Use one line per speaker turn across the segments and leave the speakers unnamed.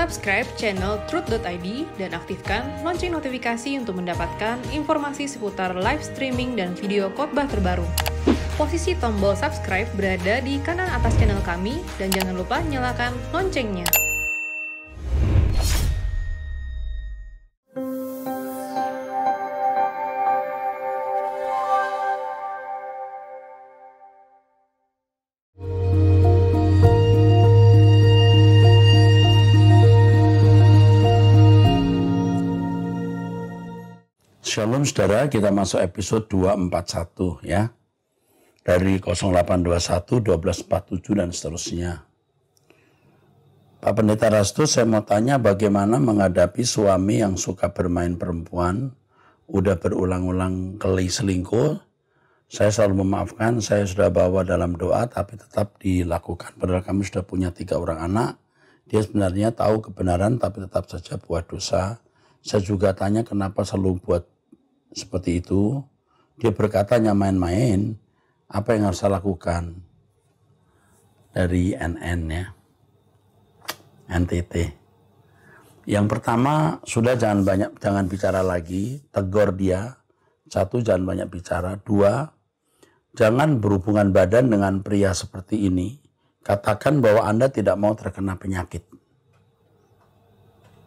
Subscribe channel Truth.id dan aktifkan lonceng notifikasi untuk mendapatkan informasi seputar live streaming dan video khotbah terbaru. Posisi tombol subscribe berada di kanan atas channel kami dan jangan lupa nyalakan loncengnya.
Shalom saudara, kita masuk episode 241 ya. Dari 0821, 1247 dan seterusnya. Pak Pendeta Rastu, saya mau tanya bagaimana menghadapi suami yang suka bermain perempuan, udah berulang-ulang kali selingkuh. Saya selalu memaafkan, saya sudah bawa dalam doa tapi tetap dilakukan. Padahal kami sudah punya 3 orang anak. Dia sebenarnya tahu kebenaran tapi tetap saja buat dosa. Saya juga tanya kenapa selalu buat seperti itu. Dia berkata main-main. Apa yang harus saya lakukan? Dari NN ya. NTT. Yang pertama, sudah jangan bicara lagi. Tegur dia. 1, jangan banyak bicara. 2, jangan berhubungan badan dengan pria seperti ini. Katakan bahwa Anda tidak mau terkena penyakit.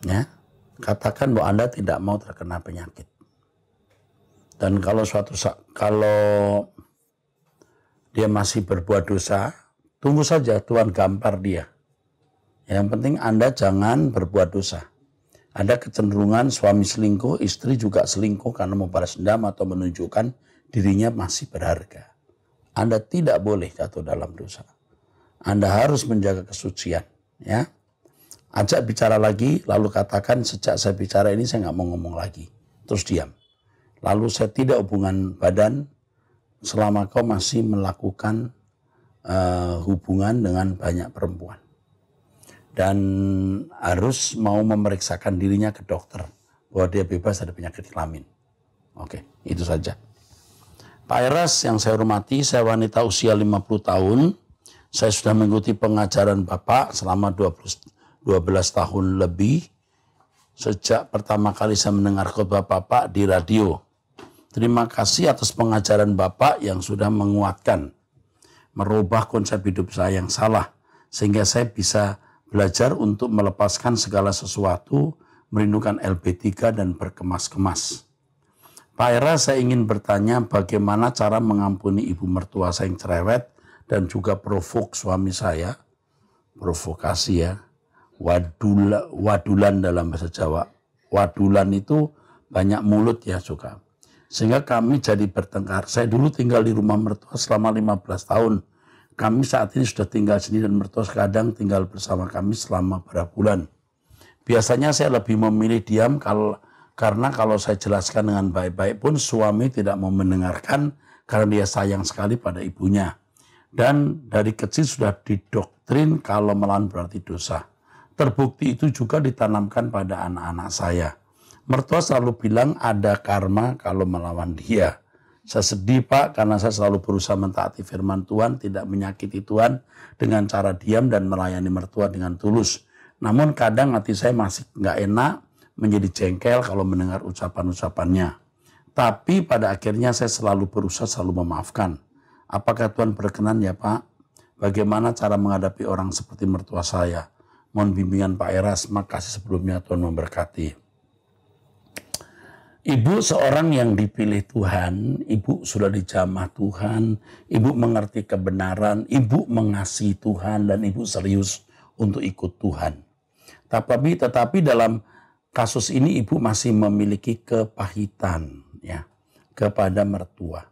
Ya. Katakan bahwa Anda tidak mau terkena penyakit. Dan kalau dia masih berbuat dosa, tunggu saja Tuhan gampar dia. Yang penting Anda jangan berbuat dosa. Ada kecenderungan suami selingkuh, istri juga selingkuh karena mau balas dendam atau menunjukkan dirinya masih berharga. Anda tidak boleh jatuh dalam dosa. Anda harus menjaga kesucian. Ya. Ajak bicara lagi, lalu katakan sejak saya bicara ini saya nggak mau ngomong lagi. Terus diam. Lalu saya tidak hubungan badan selama kau masih melakukan hubungan dengan banyak perempuan. Dan harus mau memeriksakan dirinya ke dokter bahwa dia bebas dari penyakit kelamin. Oke, itu saja. Pak Eras yang saya hormati, saya wanita usia 50 tahun. Saya sudah mengikuti pengajaran Bapak selama 12 tahun lebih. Sejak pertama kali saya mendengar khotbah Bapak di radio. Terima kasih atas pengajaran Bapak yang sudah menguatkan, merubah konsep hidup saya yang salah, sehingga saya bisa belajar untuk melepaskan segala sesuatu, merindukan LB3 dan berkemas-kemas. Pak Era, saya ingin bertanya bagaimana cara mengampuni ibu mertua saya yang cerewet dan juga provok suami saya, provokasi ya, wadulan dalam bahasa Jawa. Wadulan itu banyak mulut ya suka. Sehingga kami jadi bertengkar. Saya dulu tinggal di rumah mertua selama 15 tahun. Kami saat ini sudah tinggal sendiri dan mertua kadang tinggal bersama kami selama beberapa bulan. Biasanya saya lebih memilih diam karena kalau saya jelaskan dengan baik-baik pun suami tidak mau mendengarkan karena dia sayang sekali pada ibunya. Dan dari kecil sudah didoktrin kalau melawan berarti dosa. Terbukti itu juga ditanamkan pada anak-anak saya. Mertua selalu bilang ada karma kalau melawan dia. Saya sedih Pak karena saya selalu berusaha mentaati firman Tuhan, tidak menyakiti Tuhan dengan cara diam dan melayani mertua dengan tulus. Namun kadang hati saya masih nggak enak, menjadi jengkel kalau mendengar ucapan-ucapannya. Tapi pada akhirnya saya selalu berusaha selalu memaafkan. Apakah Tuhan berkenan ya Pak? Bagaimana cara menghadapi orang seperti mertua saya? Mohon bimbingan Pak Eras, makasih sebelumnya Tuhan memberkati. Ibu seorang yang dipilih Tuhan, ibu sudah dijamah Tuhan, ibu mengerti kebenaran, ibu mengasihi Tuhan, dan ibu serius untuk ikut Tuhan. Tetapi dalam kasus ini ibu masih memiliki kepahitan ya kepada mertua.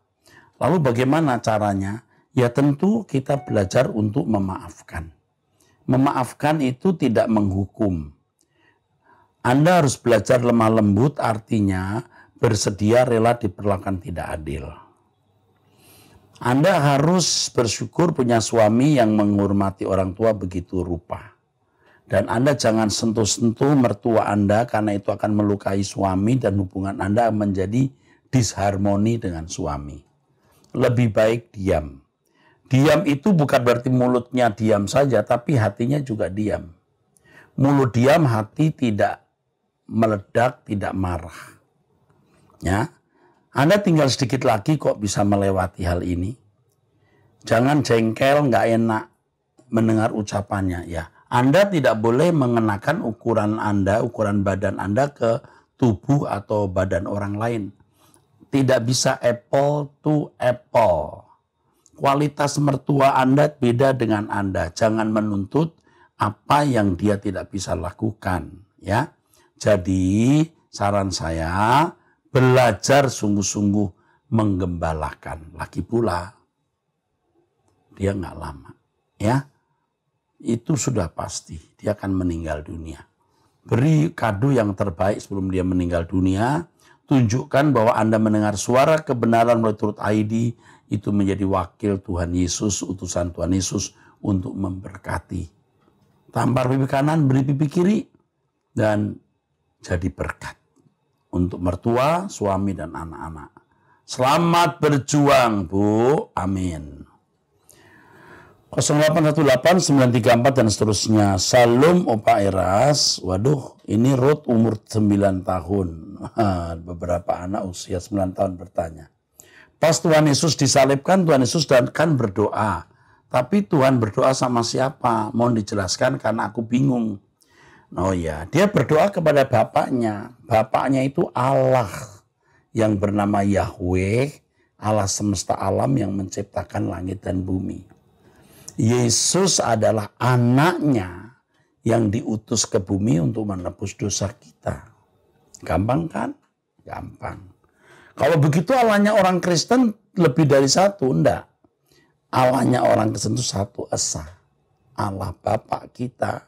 Lalu bagaimana caranya? Ya tentu kita belajar untuk memaafkan. Memaafkan itu tidak menghukum. Anda harus belajar lemah lembut, artinya bersedia rela diperlakukan tidak adil. Anda harus bersyukur punya suami yang menghormati orang tua begitu rupa. Dan Anda jangan sentuh-sentuh mertua Anda karena itu akan melukai suami dan hubungan Anda menjadi disharmoni dengan suami. Lebih baik diam. Diam itu bukan berarti mulutnya diam saja, tapi hatinya juga diam. Mulut diam, hati tidak meledak, tidak marah. Ya, Anda tinggal sedikit lagi kok bisa melewati hal ini. Jangan jengkel, nggak enak mendengar ucapannya. Ya, Anda tidak boleh mengenakan ukuran Anda, ukuran badan Anda ke tubuh atau badan orang lain. Tidak bisa apple to apple. Kualitas mertua Anda beda dengan Anda. Jangan menuntut apa yang dia tidak bisa lakukan, ya. Jadi saran saya belajar sungguh-sungguh menggembalakan. Lagi pula dia nggak lama, ya. Itu sudah pasti dia akan meninggal dunia. Beri kado yang terbaik sebelum dia meninggal dunia. Tunjukkan bahwa Anda mendengar suara kebenaran melalui Truth ID, itu menjadi wakil Tuhan Yesus, utusan Tuhan Yesus untuk memberkati. Tampar pipi kanan, beri pipi kiri, dan jadi berkat untuk mertua, suami, dan anak-anak. Selamat berjuang, Bu. Amin. 0818-934 dan seterusnya. Salam Opa Eras. Waduh, ini Ruth umur 9 tahun. Beberapa anak usia 9 tahun bertanya. Pas Tuhan Yesus disalibkan, Tuhan Yesus kan berdoa. Tapi Tuhan berdoa sama siapa? Mohon dijelaskan karena aku bingung. Oh ya, dia berdoa kepada Bapaknya. Bapaknya itu Allah yang bernama Yahweh, Allah semesta alam yang menciptakan langit dan bumi. Yesus adalah anaknya yang diutus ke bumi untuk menebus dosa kita. Gampang kan? Gampang. Kalau begitu Allahnya orang Kristen lebih dari satu, enggak. Allahnya orang Kristen itu satu esa. Allah Bapa kita.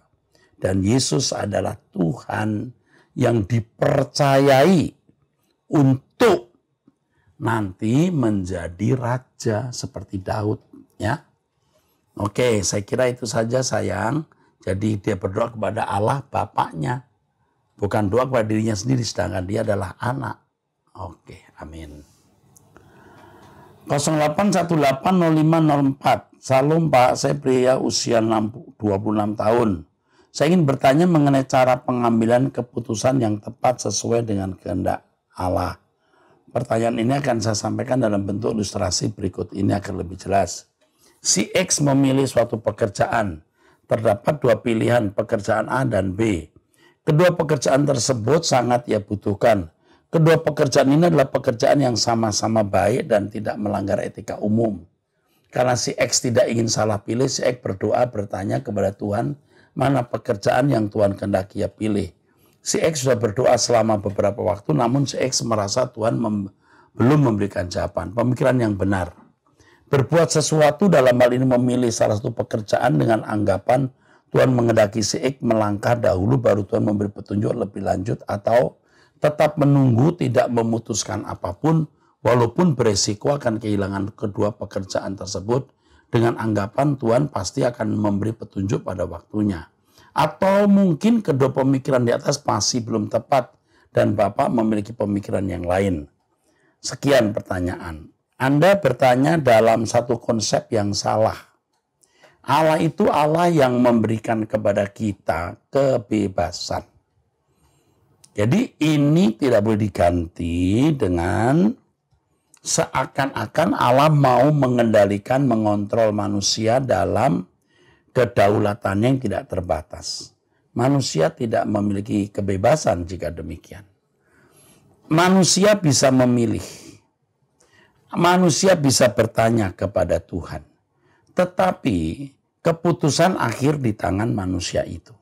Dan Yesus adalah Tuhan yang dipercayai untuk nanti menjadi raja seperti Daud. Ya. Oke, saya kira itu saja sayang. Jadi dia berdoa kepada Allah Bapaknya. Bukan doa kepada dirinya sendiri, sedangkan dia adalah anak. Oke, amin. 08180504. Salam Pak, saya pria usia 26 tahun. Saya ingin bertanya mengenai cara pengambilan keputusan yang tepat sesuai dengan kehendak Allah. Pertanyaan ini akan saya sampaikan dalam bentuk ilustrasi berikut ini agar lebih jelas. Si X memilih suatu pekerjaan. Terdapat dua pilihan, pekerjaan A dan B. Kedua pekerjaan tersebut sangat ia butuhkan. Kedua pekerjaan ini adalah pekerjaan yang sama-sama baik dan tidak melanggar etika umum. Karena si X tidak ingin salah pilih, si X berdoa bertanya kepada Tuhan, mana pekerjaan yang Tuhan kehendaki ia pilih. Si X sudah berdoa selama beberapa waktu, namun si X merasa Tuhan belum memberikan jawaban. Pemikiran yang benar. Berbuat sesuatu dalam hal ini memilih salah satu pekerjaan dengan anggapan Tuhan menghendaki si X melangkah dahulu baru Tuhan memberi petunjuk lebih lanjut, atau tetap menunggu tidak memutuskan apapun walaupun beresiko akan kehilangan kedua pekerjaan tersebut dengan anggapan Tuhan pasti akan memberi petunjuk pada waktunya. Atau mungkin kedua pemikiran di atas masih belum tepat dan Bapak memiliki pemikiran yang lain. Sekian pertanyaan. Anda bertanya dalam satu konsep yang salah. Allah itu Allah yang memberikan kepada kita kebebasan. Jadi ini tidak boleh diganti dengan seakan-akan Allah mau mengendalikan, mengontrol manusia dalam kedaulatannya yang tidak terbatas. Manusia tidak memiliki kebebasan jika demikian. Manusia bisa memilih. Manusia bisa bertanya kepada Tuhan. Tetapi keputusan akhir di tangan manusia itu.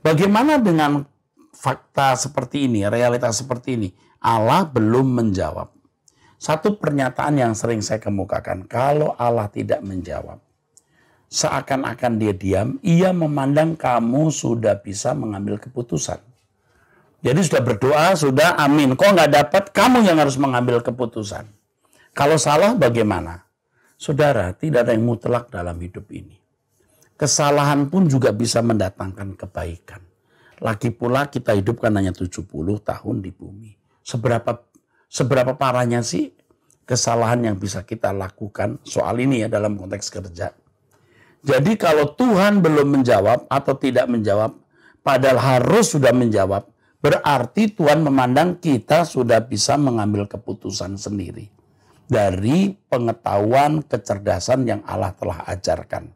Bagaimana dengan fakta seperti ini, realitas seperti ini? Allah belum menjawab. Satu pernyataan yang sering saya kemukakan, kalau Allah tidak menjawab, seakan-akan dia diam, ia memandang kamu sudah bisa mengambil keputusan. Jadi sudah berdoa, sudah amin. Kok nggak dapat, kamu yang harus mengambil keputusan. Kalau salah bagaimana? Saudara, tidak ada yang mutlak dalam hidup ini. Kesalahan pun juga bisa mendatangkan kebaikan. Lagi pula kita hidup kan hanya 70 tahun di bumi. Seberapa parahnya sih kesalahan yang bisa kita lakukan soal ini ya dalam konteks kerja. Jadi kalau Tuhan belum menjawab atau tidak menjawab, padahal harus sudah menjawab, berarti Tuhan memandang kita sudah bisa mengambil keputusan sendiri dari pengetahuan kecerdasan yang Allah telah ajarkan.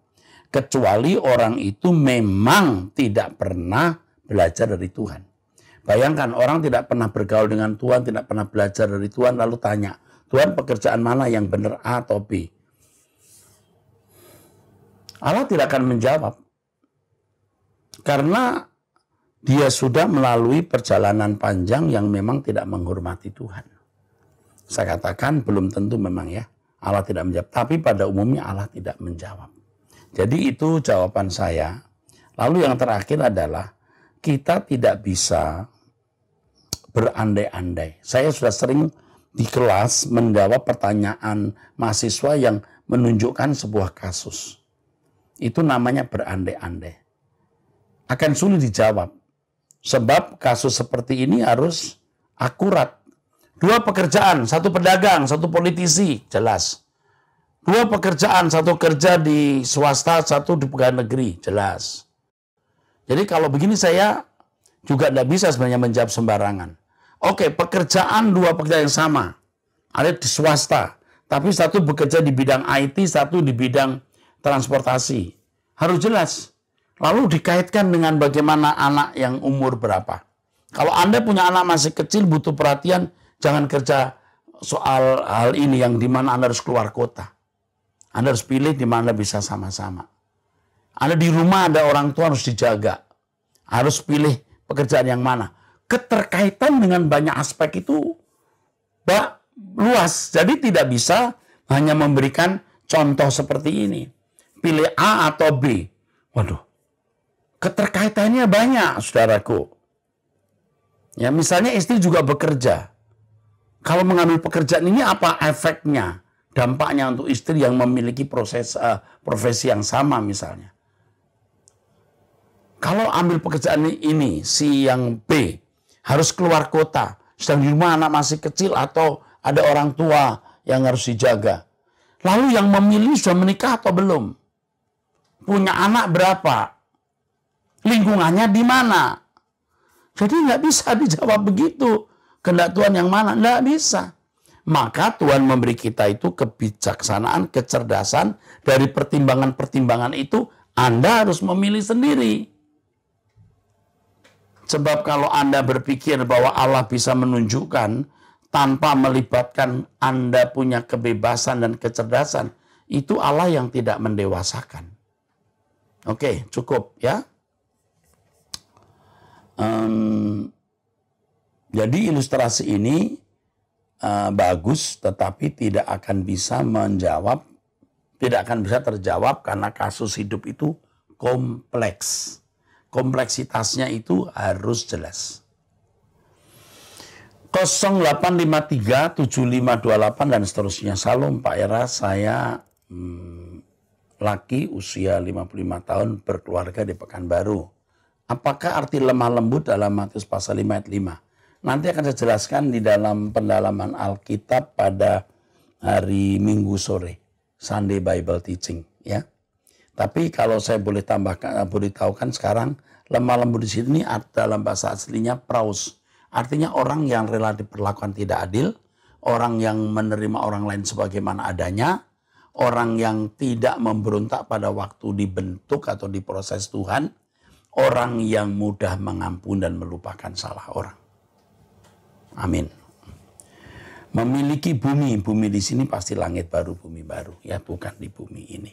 Kecuali orang itu memang tidak pernah belajar dari Tuhan. Bayangkan orang tidak pernah bergaul dengan Tuhan, tidak pernah belajar dari Tuhan, lalu tanya, Tuhan pekerjaan mana yang benar, A atau B? Allah tidak akan menjawab. Karena dia sudah melalui perjalanan panjang yang memang tidak menghormati Tuhan. Saya katakan belum tentu memang ya, Allah tidak menjawab. Tapi pada umumnya Allah tidak menjawab. Jadi itu jawaban saya. Lalu yang terakhir adalah kita tidak bisa berandai-andai. Saya sudah sering di kelas menjawab pertanyaan mahasiswa yang menunjukkan sebuah kasus. Itu namanya berandai-andai. Akan sulit dijawab. Sebab kasus seperti ini harus akurat. 2 pekerjaan, 1 pedagang, 1 politisi, jelas. 2 pekerjaan, 1 kerja di swasta, 1 di pegawai negeri, jelas. Jadi kalau begini saya juga tidak bisa sebenarnya menjawab sembarangan. Oke, pekerjaan 2 pekerjaan yang sama. Ada di swasta. Tapi 1 bekerja di bidang IT, 1 di bidang transportasi. Harus jelas. Lalu dikaitkan dengan bagaimana anak yang umur berapa. Kalau Anda punya anak masih kecil butuh perhatian, jangan kerja soal hal ini yang dimana Anda harus keluar kota. Anda harus pilih di mana bisa sama-sama. Anda di rumah ada orang tua harus dijaga. Harus pilih pekerjaan yang mana. Keterkaitan dengan banyak aspek itu luas. Jadi tidak bisa hanya memberikan contoh seperti ini. Pilih A atau B. Waduh. Keterkaitannya banyak, saudaraku. Ya, misalnya istri juga bekerja. Kalau mengambil pekerjaan ini apa efeknya? Dampaknya untuk istri yang memiliki profesi yang sama misalnya. Kalau ambil pekerjaan ini, si yang B, harus keluar kota. Sedang di rumah anak masih kecil atau ada orang tua yang harus dijaga. Lalu yang memilih sudah menikah atau belum? Punya anak berapa? Lingkungannya di mana? Jadi nggak bisa dijawab begitu. Kehendak Tuhan yang mana? Nggak bisa. Maka Tuhan memberi kita itu kebijaksanaan, kecerdasan. Dari pertimbangan-pertimbangan itu, Anda harus memilih sendiri. Sebab kalau Anda berpikir bahwa Allah bisa menunjukkan tanpa melibatkan Anda punya kebebasan dan kecerdasan, itu Allah yang tidak mendewasakan. Oke, cukup ya. Jadi ilustrasi ini bagus, tetapi tidak akan bisa menjawab, tidak akan bisa terjawab karena kasus hidup itu kompleks. Kompleksitasnya itu harus jelas. 0853 7528 dan seterusnya. Salam Pak Era, saya laki usia 55 tahun berkeluarga di Pekanbaru. Apakah arti lemah lembut dalam Matius pasal 5 ayat 5? Nanti akan saya jelaskan di dalam pendalaman Alkitab pada hari Minggu sore, Sunday Bible Teaching, ya. Tapi kalau saya boleh tambahkan, beritahukan sekarang, lemah lembut di sini dalam bahasa aslinya praus. Artinya orang yang rela diperlakukan tidak adil, orang yang menerima orang lain sebagaimana adanya, orang yang tidak memberontak pada waktu dibentuk atau diproses Tuhan, orang yang mudah mengampuni dan melupakan salah orang. Amin. Memiliki bumi di sini pasti langit baru, bumi baru, ya, bukan di bumi ini.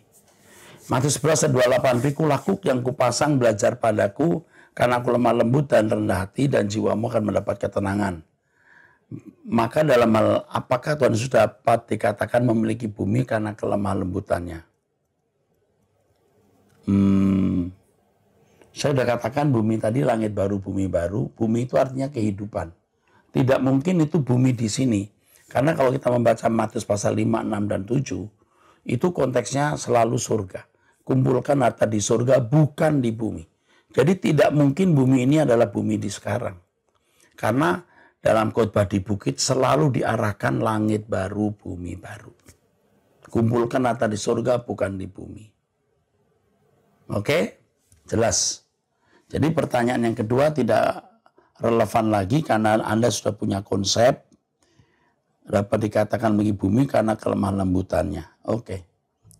Matius 11:28, Pikulah kuk yang kupasang belajar padaku, karena aku lemah lembut dan rendah hati, dan jiwamu akan mendapat ketenangan. Maka dalam hal apakah Tuhan sudah dapat dikatakan memiliki bumi karena kelemah lembutannya? Saya sudah katakan bumi tadi langit baru, bumi baru. Bumi itu artinya kehidupan. Tidak mungkin itu bumi di sini. Karena kalau kita membaca Matius pasal 5, 6, dan 7, itu konteksnya selalu surga. Kumpulkan harta di surga, bukan di bumi. Jadi tidak mungkin bumi ini adalah bumi di sekarang. Karena dalam khotbah di bukit selalu diarahkan langit baru, bumi baru. Kumpulkan harta di surga, bukan di bumi. Oke? Jelas. Jadi pertanyaan yang kedua tidak relevan lagi karena Anda sudah punya konsep dapat dikatakan bagi bumi karena kelemah lembutannya. Oke.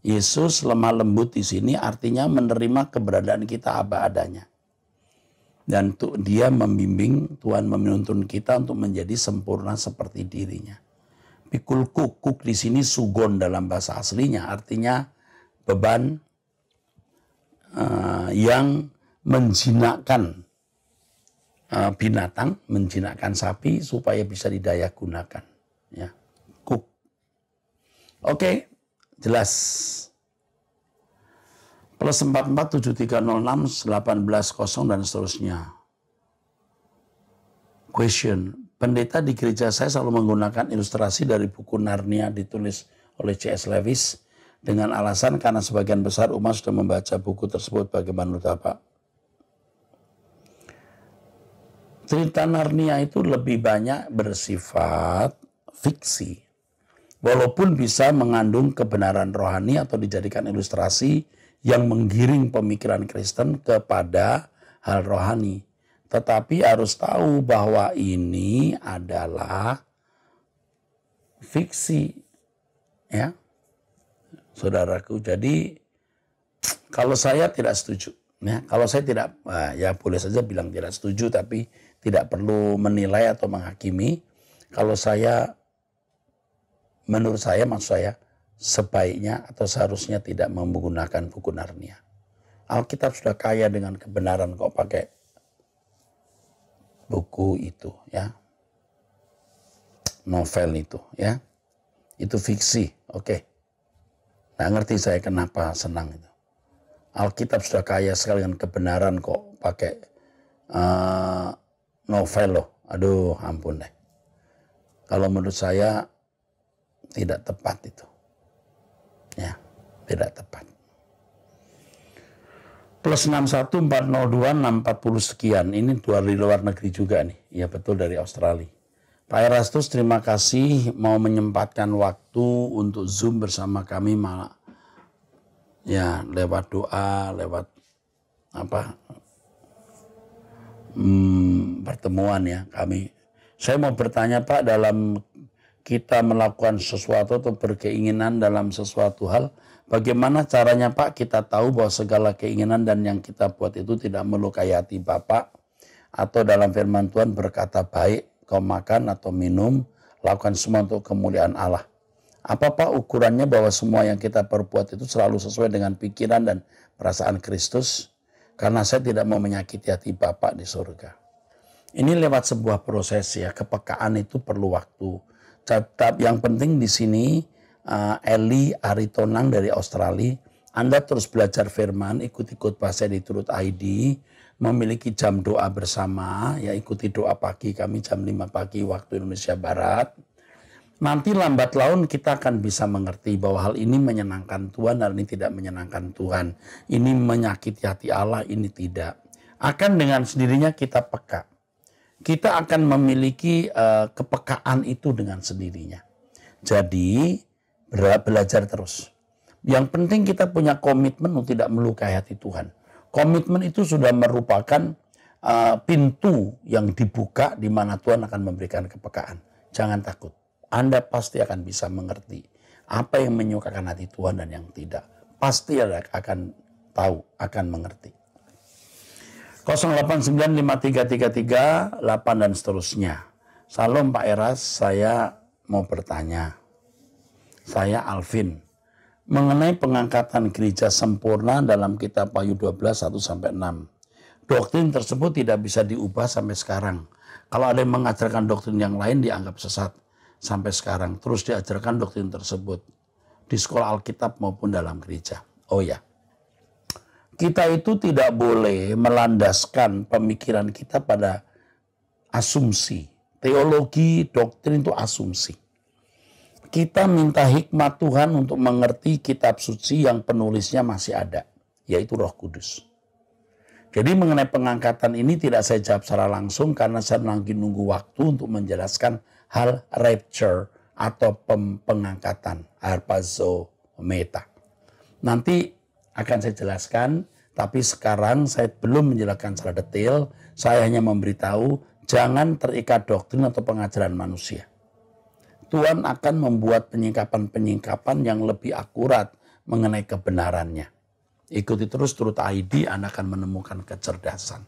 Yesus lemah lembut di sini artinya menerima keberadaan kita apa adanya. Dan dia membimbing, Tuhan menuntun kita untuk menjadi sempurna seperti dirinya. Pikul kukuk di sini sugon dalam bahasa aslinya, artinya beban yang menjinakkan binatang, menjinakkan sapi supaya bisa didaya gunakan. Ya, kuk. Oke, jelas. Plus 447306 18 dan seterusnya. Question. Pendeta di gereja saya selalu menggunakan ilustrasi dari buku Narnia ditulis oleh C.S. Lewis dengan alasan karena sebagian besar umat sudah membaca buku tersebut. Bagaimana menurut Bapak? Cerita Narnia itu lebih banyak bersifat fiksi. Walaupun bisa mengandung kebenaran rohani atau dijadikan ilustrasi yang menggiring pemikiran Kristen kepada hal rohani. Tetapi harus tahu bahwa ini adalah fiksi. Ya, saudaraku. Jadi kalau saya tidak setuju. Ya, kalau saya tidak, ya boleh saja bilang tidak setuju, tapi tidak perlu menilai atau menghakimi. Kalau saya, menurut saya, maksud saya, sebaiknya atau seharusnya tidak menggunakan buku Narnia. Alkitab sudah kaya dengan kebenaran kok pakai buku itu, ya. Novel itu, ya. Itu fiksi, oke. Nah, ngerti saya kenapa senang itu. Alkitab sudah kaya sekali dengan kebenaran kok pakai novel loh. Aduh, ampun deh. Kalau menurut saya tidak tepat itu. Ya, tidak tepat. Plus 61402 sekian. Ini dari luar negeri juga nih. Ya betul, dari Australia. Pak Erastus, terima kasih mau menyempatkan waktu untuk Zoom bersama kami malah. Ya, lewat doa, lewat pertemuan ya kami. Saya mau bertanya Pak, dalam kita melakukan sesuatu atau berkeinginan dalam sesuatu hal, bagaimana caranya Pak kita tahu bahwa segala keinginan dan yang kita buat itu tidak melukai hati Bapak? Atau dalam firman Tuhan berkata, baik kau makan atau minum, lakukan semua untuk kemuliaan Allah. Apa Pak ukurannya bahwa semua yang kita perbuat itu selalu sesuai dengan pikiran dan perasaan Kristus? Karena saya tidak mau menyakiti hati Bapak di surga. Ini lewat sebuah proses ya, kepekaan itu perlu waktu. Yang penting di sini, Eli Aritonang dari Australia, Anda terus belajar firman, ikut-ikut bahasa di Turut ID, memiliki jam doa bersama, ya ikuti doa pagi kami jam 5 pagi waktu Indonesia Barat. Nanti lambat laun kita akan bisa mengerti bahwa hal ini menyenangkan Tuhan, hal ini tidak menyenangkan Tuhan. Ini menyakiti hati Allah, ini tidak. Akan dengan sendirinya kita peka. Kita akan memiliki kepekaan itu dengan sendirinya. Jadi belajar terus. Yang penting kita punya komitmen untuk tidak melukai hati Tuhan. Komitmen itu sudah merupakan pintu yang dibuka di mana Tuhan akan memberikan kepekaan. Jangan takut. Anda pasti akan bisa mengerti apa yang menyukakan hati Tuhan dan yang tidak. Pasti Anda akan tahu, akan mengerti. 08953338 dan seterusnya. Salam Pak Eras, saya mau bertanya. Saya Alvin. Mengenai pengangkatan gereja sempurna dalam kitab Wahyu 12, 1-6. Doktrin tersebut tidak bisa diubah sampai sekarang. Kalau ada yang mengajarkan doktrin yang lain dianggap sesat sampai sekarang. Terus diajarkan doktrin tersebut di sekolah Alkitab maupun dalam gereja. Oh ya. Kita itu tidak boleh melandaskan pemikiran kita pada asumsi. Teologi, doktrin itu asumsi. Kita minta hikmat Tuhan untuk mengerti kitab suci yang penulisnya masih ada, yaitu Roh Kudus. Jadi mengenai pengangkatan ini tidak saya jawab secara langsung karena saya lagi nunggu waktu untuk menjelaskan hal rapture atau pengangkatan, harpazo meta. Nanti akan saya jelaskan, Tapi sekarang saya belum menjelaskan secara detail, saya hanya memberitahu jangan terikat doktrin atau pengajaran manusia. Tuhan akan membuat penyingkapan-penyingkapan yang lebih akurat mengenai kebenarannya. Ikuti terus Truth ID, Anda akan menemukan kecerdasan.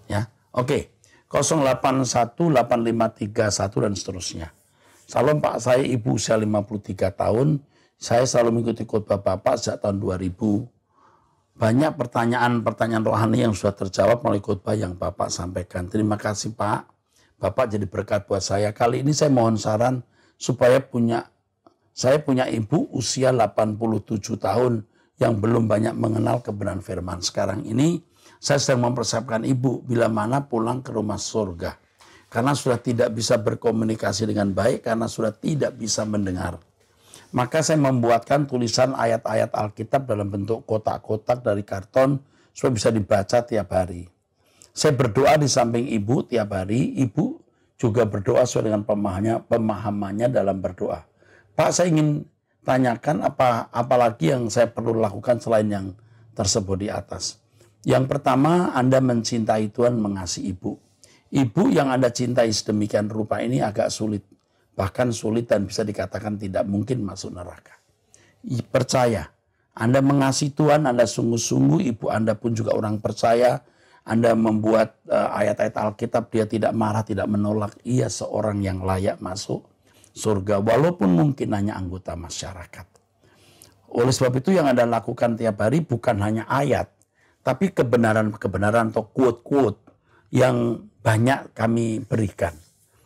Ya, oke. 0818531 dan seterusnya. Salam Pak, saya ibu usia 53 tahun. Saya selalu mengikuti khotbah Bapak sejak tahun 2000. Banyak pertanyaan-pertanyaan rohani yang sudah terjawab melalui khotbah yang Bapak sampaikan. Terima kasih Pak. Bapak jadi berkat buat saya. Kali ini saya mohon saran supaya saya punya ibu usia 87 tahun yang belum banyak mengenal kebenaran firman. Sekarang ini saya sedang mempersiapkan ibu bila mana pulang ke rumah surga. Karena sudah tidak bisa berkomunikasi dengan baik, karena sudah tidak bisa mendengar. Maka saya membuatkan tulisan ayat-ayat Alkitab dalam bentuk kotak-kotak dari karton supaya bisa dibaca tiap hari. Saya berdoa di samping ibu tiap hari, ibu juga berdoa sesuai dengan pemahamannya dalam berdoa. Pak, saya ingin tanyakan apalagi yang saya perlu lakukan selain yang tersebut di atas. Yang pertama, Anda mencintai Tuhan, mengasihi ibu. Ibu yang Anda cintai sedemikian rupa ini agak sulit. Bahkan sulit dan bisa dikatakan tidak mungkin masuk neraka. Percaya, Anda mengasihi Tuhan, Anda sungguh-sungguh, ibu Anda pun juga orang percaya. Anda membuat ayat-ayat Alkitab, dia tidak marah, tidak menolak. Ia seorang yang layak masuk surga, walaupun mungkin hanya anggota masyarakat. Oleh sebab itu yang Anda lakukan tiap hari bukan hanya ayat, tapi kebenaran-kebenaran atau quote-quote yang banyak kami berikan.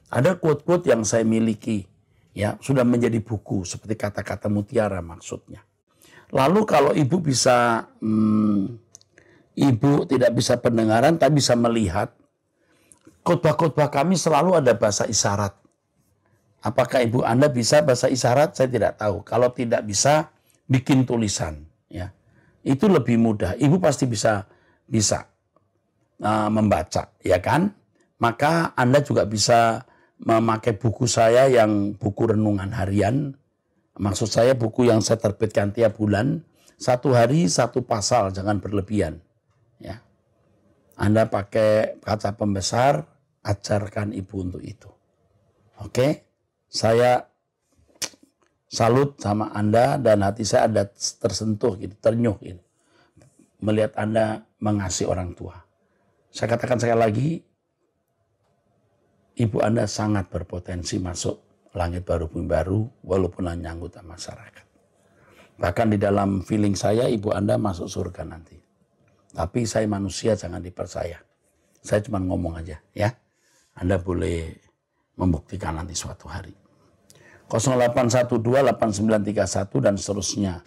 Ada quote-quote yang saya miliki, ya sudah menjadi buku, seperti kata-kata mutiara maksudnya. Lalu kalau ibu bisa, ibu tidak bisa pendengaran, tapi bisa melihat, khotbah-khotbah kami selalu ada bahasa isyarat. Apakah ibu Anda bisa bahasa isyarat? Saya tidak tahu. Kalau tidak bisa, bikin tulisan. Ya, itu lebih mudah. Ibu pasti bisa membaca, ya kan? Maka Anda juga bisa memakai buku saya yang buku renungan harian. Maksud saya buku yang saya terbitkan tiap bulan. 1 hari 1 pasal, jangan berlebihan. Ya, Anda pakai kaca pembesar, ajarkan ibu untuk itu. Oke? Saya salut sama Anda dan hati saya ada tersentuh gitu, ternyuh gitu. Melihat Anda mengasihi orang tua. Saya katakan sekali lagi, ibu Anda sangat berpotensi masuk langit baru bumi baru walaupun hanya anggota masyarakat. Bahkan di dalam feeling saya ibu Anda masuk surga nanti. Tapi saya manusia, jangan dipercaya. Saya cuma ngomong aja ya. Anda boleh membuktikan nanti suatu hari. 08128931 dan seterusnya.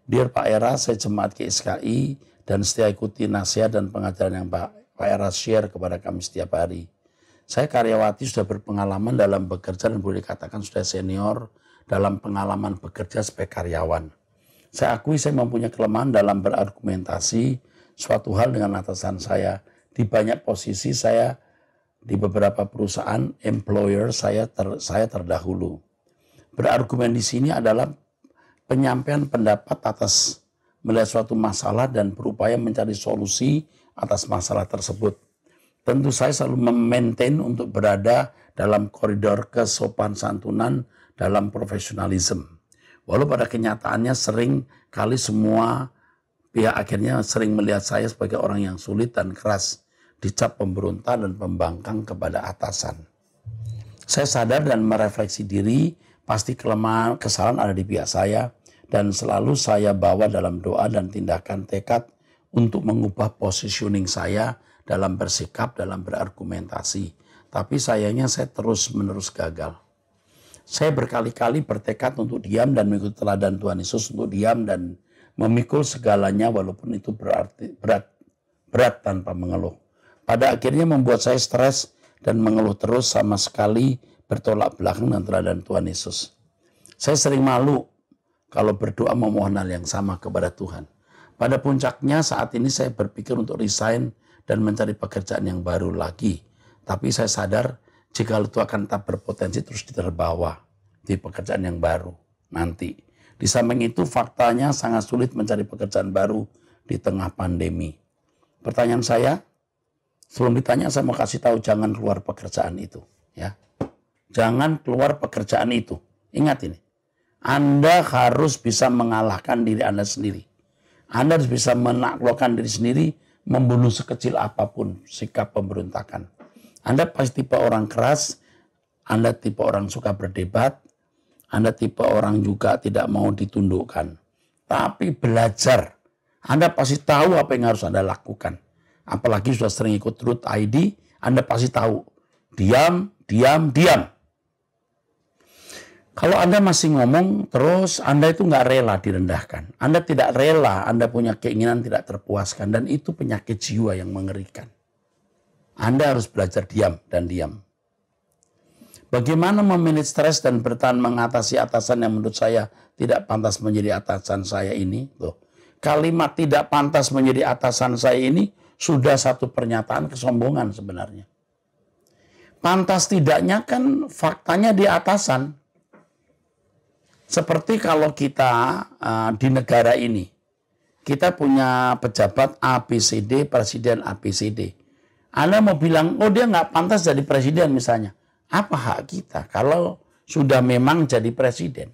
Dear Pak Era, saya jemaat GSKI dan setia ikuti nasihat dan pengajaran yang Pak Era share kepada kami setiap hari. Saya karyawati sudah berpengalaman dalam bekerja dan boleh dikatakan sudah senior dalam pengalaman bekerja sebagai karyawan. Saya akui saya mempunyai kelemahan dalam berargumentasi suatu hal dengan atasan saya. Di banyak posisi saya di beberapa perusahaan employer saya terdahulu. Berargumen di sini adalah penyampaian pendapat atas melihat suatu masalah dan berupaya mencari solusi atas masalah tersebut. Tentu saya selalu memaintain untuk berada dalam koridor kesopan santunan dalam profesionalisme. Walau pada kenyataannya sering kali semua pihak akhirnya sering melihat saya sebagai orang yang sulit dan keras, dicap pemberontak dan pembangkang kepada atasan. Saya sadar dan merefleksi diri, pasti kelemahan, kesalahan ada di pihak saya, dan selalu saya bawa dalam doa dan tindakan tekad untuk mengubah positioning saya dalam bersikap, dalam berargumentasi. Tapi sayangnya saya terus-menerus gagal. Saya berkali-kali bertekad untuk diam dan mengikuti teladan Tuhan Yesus untuk diam dan memikul segalanya walaupun itu berat tanpa mengeluh. Pada akhirnya membuat saya stres dan mengeluh terus, sama sekali bertolak belakang dengan teladan Tuhan Yesus. Saya sering malu kalau berdoa memohon hal yang sama kepada Tuhan. Pada puncaknya saat ini saya berpikir untuk resign dan mencari pekerjaan yang baru lagi. Tapi saya sadar jika itu akan tetap berpotensi terus terbawa di pekerjaan yang baru nanti. Di samping itu faktanya sangat sulit mencari pekerjaan baru di tengah pandemi. Pertanyaan saya, sebelum ditanya saya mau kasih tahu, jangan keluar pekerjaan itu. Ya, jangan keluar pekerjaan itu. Ingat ini, Anda harus bisa mengalahkan diri Anda sendiri. Anda harus bisa menaklukkan diri sendiri, membunuh sekecil apapun sikap pemberontakan. Anda pasti tipe orang keras, Anda tipe orang suka berdebat, Anda tipe orang juga tidak mau ditundukkan. Tapi belajar, Anda pasti tahu apa yang harus Anda lakukan. Apalagi sudah sering ikut Truth ID, Anda pasti tahu. Diam, diam, diam. Kalau Anda masih ngomong terus, Anda itu nggak rela direndahkan. Anda tidak rela, Anda punya keinginan tidak terpuaskan. Dan itu penyakit jiwa yang mengerikan. Anda harus belajar diam dan diam. Bagaimana memanage stres dan bertahan mengatasi atasan yang menurut saya tidak pantas menjadi atasan saya ini? Loh, kalimat tidak pantas menjadi atasan saya ini sudah satu pernyataan kesombongan sebenarnya. Pantas tidaknya kan faktanya di atasan. Seperti kalau kita di negara ini, kita punya pejabat ABCD, presiden ABCD. Anda mau bilang, oh dia nggak pantas jadi presiden misalnya. Apa hak kita kalau sudah memang jadi presiden?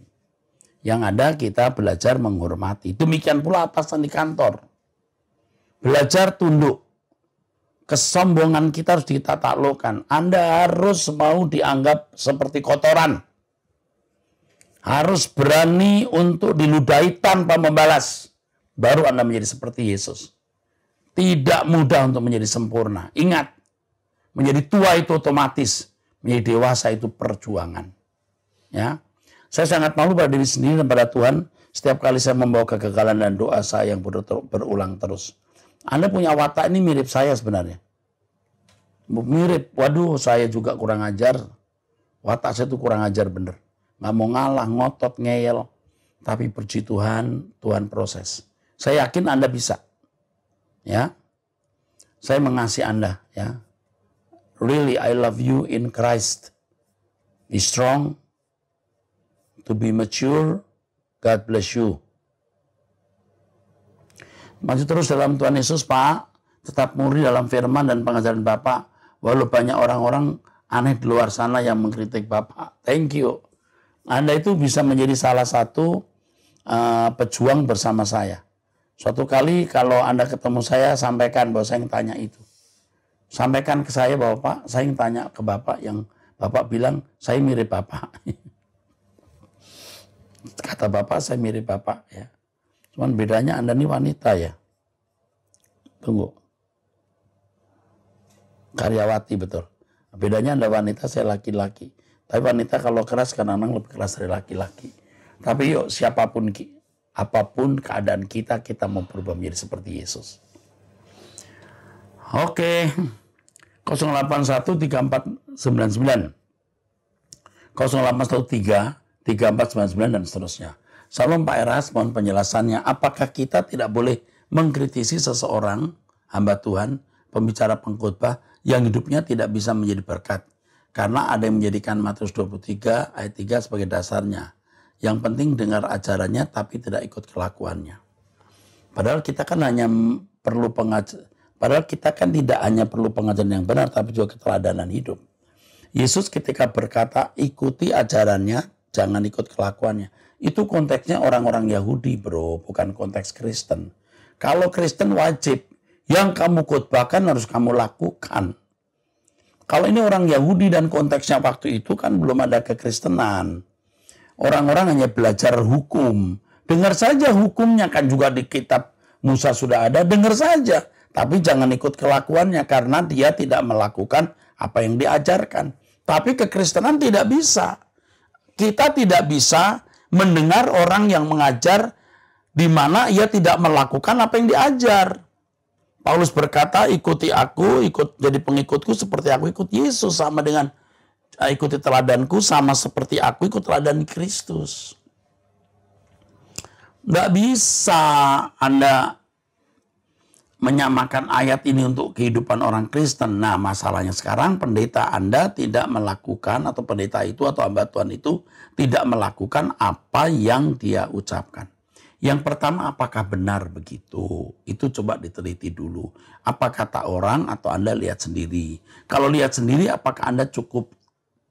Yang ada kita belajar menghormati. Demikian pula atasan di kantor. Belajar tunduk. Kesombongan kita harus kita taklukkan. Anda harus mau dianggap seperti kotoran. Harus berani untuk diludahi tanpa membalas. Baru Anda menjadi seperti Yesus. Tidak mudah untuk menjadi sempurna. Ingat, menjadi tua itu otomatis. Menjadi dewasa itu perjuangan. Ya, saya sangat malu pada diri sendiri dan pada Tuhan. Setiap kali saya membawa kegagalan dan doa saya yang berulang terus. Anda punya watak ini mirip saya sebenarnya. Mirip, waduh saya juga kurang ajar. Watak saya itu kurang ajar bener. Nggak mau ngalah, ngotot, ngeyel. Tapi puji Tuhan, Tuhan proses. Saya yakin Anda bisa. Ya, saya mengasihi Anda. Ya, really I love you in Christ. Be strong, to be mature. God bless you. Masih terus dalam Tuhan Yesus, Pak. Tetap murni dalam firman dan pengajaran Bapak. Walau banyak orang-orang aneh di luar sana yang mengkritik Bapak. Thank you. Anda itu bisa menjadi salah satu pejuang bersama saya. Suatu kali kalau Anda ketemu saya, sampaikan bahwa saya yang tanya itu. Sampaikan ke saya bahwa Pak, saya yang tanya ke Bapak yang Bapak bilang, saya mirip Bapak. Kata Bapak, saya mirip Bapak. Ya. Cuman bedanya Anda ini wanita ya. Tunggu. Karyawati betul. Bedanya Anda wanita, saya laki-laki. Tapi wanita kalau keras kadang-kadang lebih keras dari laki-laki. Tapi yuk siapapun, apapun keadaan kita, kita mau berubah menjadi seperti Yesus. Oke. 0813499. 08133499 dan seterusnya. Salam Pak Eras, mohon penjelasannya. Apakah kita tidak boleh mengkritisi seseorang, hamba Tuhan, pembicara pengkhotbah, yang hidupnya tidak bisa menjadi berkat? Karena ada yang menjadikan Matius 23 ayat 3 sebagai dasarnya. Yang penting dengar ajarannya tapi tidak ikut kelakuannya. Padahal kita kan tidak hanya perlu pengajaran yang benar tapi juga keteladanan hidup. Yesus ketika berkata ikuti ajarannya, jangan ikut kelakuannya. Itu konteksnya orang-orang Yahudi, bro, bukan konteks Kristen. Kalau Kristen wajib, yang kamu khotbahkan harus kamu lakukan. Kalau ini orang Yahudi dan konteksnya waktu itu kan belum ada kekristenan. Orang-orang hanya belajar hukum. Dengar saja hukumnya kan juga di kitab Musa sudah ada, dengar saja. Tapi jangan ikut kelakuannya karena dia tidak melakukan apa yang diajarkan. Tapi kekristenan tidak bisa. Kita tidak bisa mendengar orang yang mengajar di mana ia tidak melakukan apa yang diajar. Paulus berkata, ikuti aku, ikut jadi pengikutku seperti aku ikut Yesus, sama dengan ikuti teladanku sama seperti aku ikut teladan Kristus. Nggak bisa Anda menyamakan ayat ini untuk kehidupan orang Kristen. Nah, masalahnya sekarang pendeta Anda tidak melakukan, atau pendeta itu atau hamba Tuhan itu tidak melakukan apa yang dia ucapkan. Yang pertama, apakah benar begitu? Itu coba diteliti dulu. Apa kata orang atau Anda lihat sendiri? Kalau lihat sendiri, apakah Anda cukup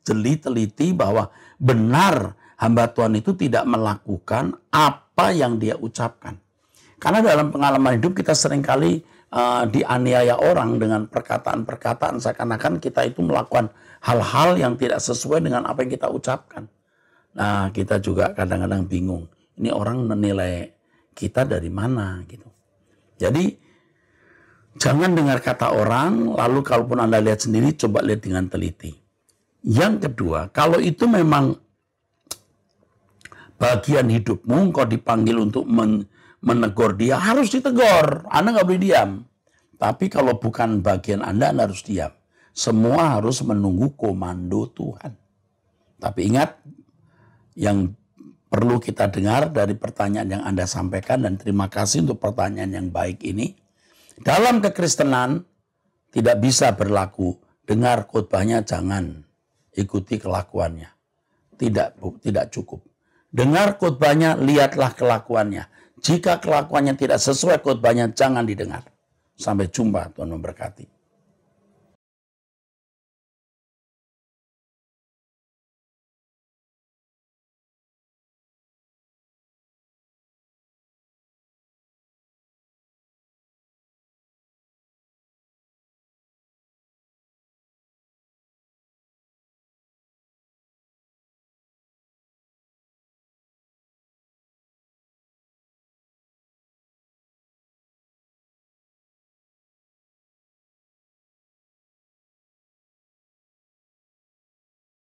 jeli teliti bahwa benar hamba Tuhan itu tidak melakukan apa yang dia ucapkan? Karena dalam pengalaman hidup kita seringkali dianiaya orang dengan perkataan-perkataan seakan-akan kita itu melakukan hal-hal yang tidak sesuai dengan apa yang kita ucapkan. Nah, kita juga kadang-kadang bingung. Ini orang menilai kita dari mana gitu. Jadi jangan dengar kata orang, lalu kalaupun Anda lihat sendiri, coba lihat dengan teliti. Yang kedua, kalau itu memang bagian hidupmu, kau dipanggil untuk menegur dia, harus ditegur. Anda nggak boleh diam. Tapi kalau bukan bagian Anda harus diam. Semua harus menunggu komando Tuhan. Tapi ingat, yang perlu kita dengar dari pertanyaan yang Anda sampaikan, dan terima kasih untuk pertanyaan yang baik ini. Dalam kekristenan tidak bisa berlaku, dengar khotbahnya jangan ikuti kelakuannya. Tidak cukup. Dengar khotbahnya, lihatlah kelakuannya. Jika kelakuannya tidak sesuai khotbahnya, jangan didengar. Sampai jumpa, Tuhan memberkati.